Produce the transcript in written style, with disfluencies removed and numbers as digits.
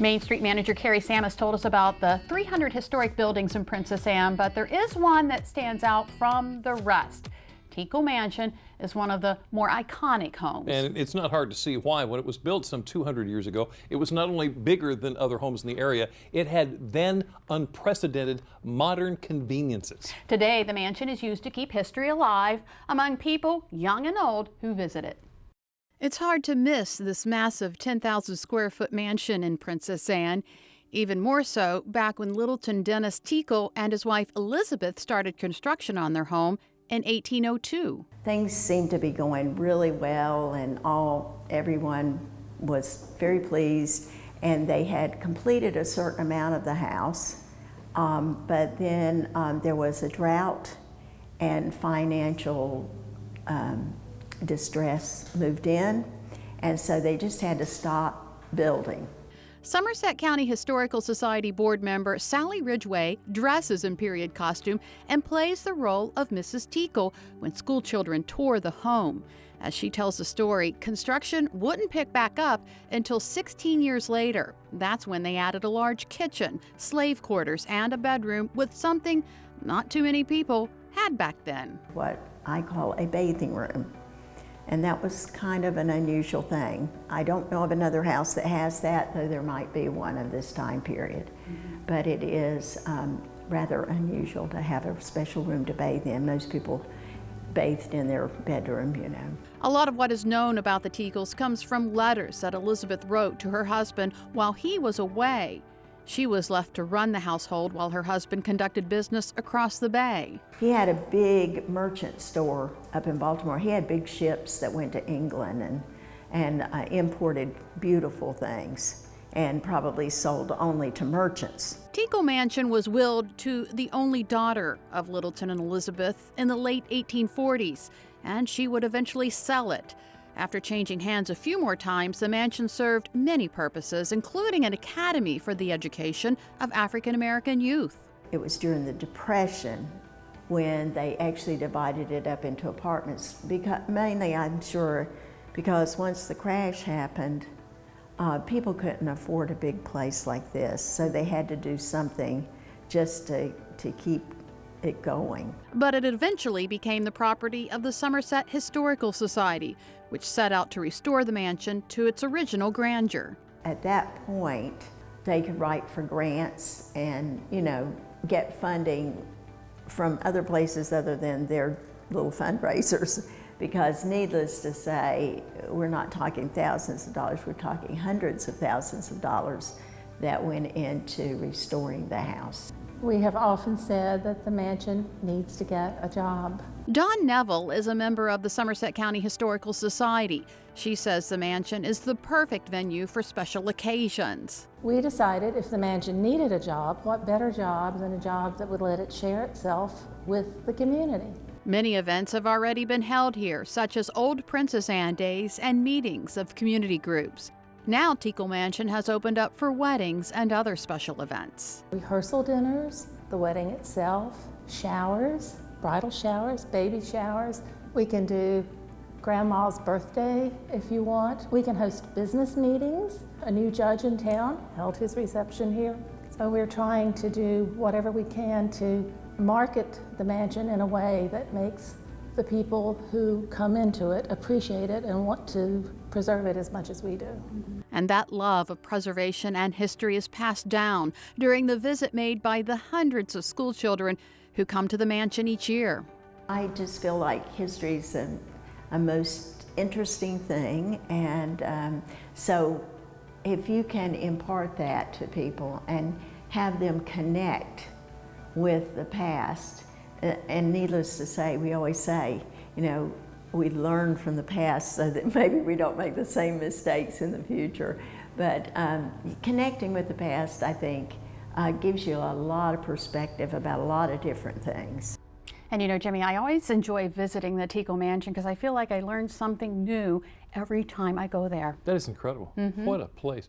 Main Street Manager Carrie Samus told us about the 300 historic buildings in Princess Anne, but there is one that stands out from the rest. Teackle Mansion is one of the more iconic homes. And it's not hard to see why. When it was built some 200 years ago, it was not only bigger than other homes in the area, it had then unprecedented modern conveniences. Today, the mansion is used to keep history alive among people, young and old, who visit it. It's hard to miss this massive 10,000 square foot mansion in Princess Anne. Even more so back when Littleton Dennis Teackle and his wife Elizabeth started construction on their home in 1802. Things seemed to be going really well, and everyone was very pleased, and they had completed a certain amount of the house, but then there was a drought and financial distress moved in, and so they just had to stop building. Somerset County Historical Society board member Sallie Ridgway dresses in period costume and plays the role of Mrs. Teackle when school children tour the home. As she tells the story, construction wouldn't pick back up until 16 years later. That's when they added a large kitchen, slave quarters, and a bedroom with something not too many people had back then. What I call a bathing room. And that was kind of an unusual thing. I don't know of another house that has that, though there might be one of this time period. But it is rather unusual to have a special room to bathe in. Most people bathed in their bedroom, you know. A lot of what is known about the Teackles comes from letters that Elizabeth wrote to her husband while he was away. She was left to run the household while her husband conducted business across the bay. He had a big merchant store up in Baltimore. He had big ships that went to England and imported beautiful things and probably sold only to merchants. Teackle Mansion was willed to the only daughter of Littleton and Elizabeth in the late 1840s, and she would eventually sell it. After changing hands a few more times, the mansion served many purposes, including an academy for the education of African American youth. It was during the Depression when they actually divided it up into apartments, because, mainly, I'm sure, because once the crash happened, people couldn't afford a big place like this, so they had to do something just to keep it going. But it eventually became the property of the Somerset Historical Society, which set out to restore the mansion to its original grandeur. At that point, they could write for grants and, you know, get funding from other places other than their little fundraisers, because needless to say, we're not talking thousands of dollars, we're talking hundreds of thousands of dollars that went into restoring the house. We have often said that the mansion needs to get a job. Dawn Neville is a member of the Somerset County Historical Society. She says the mansion is the perfect venue for special occasions. We decided if the mansion needed a job, what better job than a job that would let it share itself with the community. Many events have already been held here, such as Old Princess Anne Days and meetings of community groups. Now Teackle Mansion has opened up for weddings and other special events. Rehearsal dinners, the wedding itself, showers, bridal showers, baby showers. We can do grandma's birthday if you want. We can host business meetings. A new judge in town held his reception here. So we're trying to do whatever we can to market the mansion in a way that makes the people who come into it appreciate it and want to preserve it as much as we do. And that love of preservation and history is passed down during the visit made by the hundreds of school children who come to the mansion each year. I just feel like history is a most interesting thing, and so if you can impart that to people and have them connect with the past, and needless to say, we always say, you know, we learn from the past so that maybe we don't make the same mistakes in the future. But connecting with the past, I think, gives you a lot of perspective about a lot of different things. And you know, Jimmy, I always enjoy visiting the Teackle Mansion because I feel like I learn something new every time I go there. That is incredible. What a place.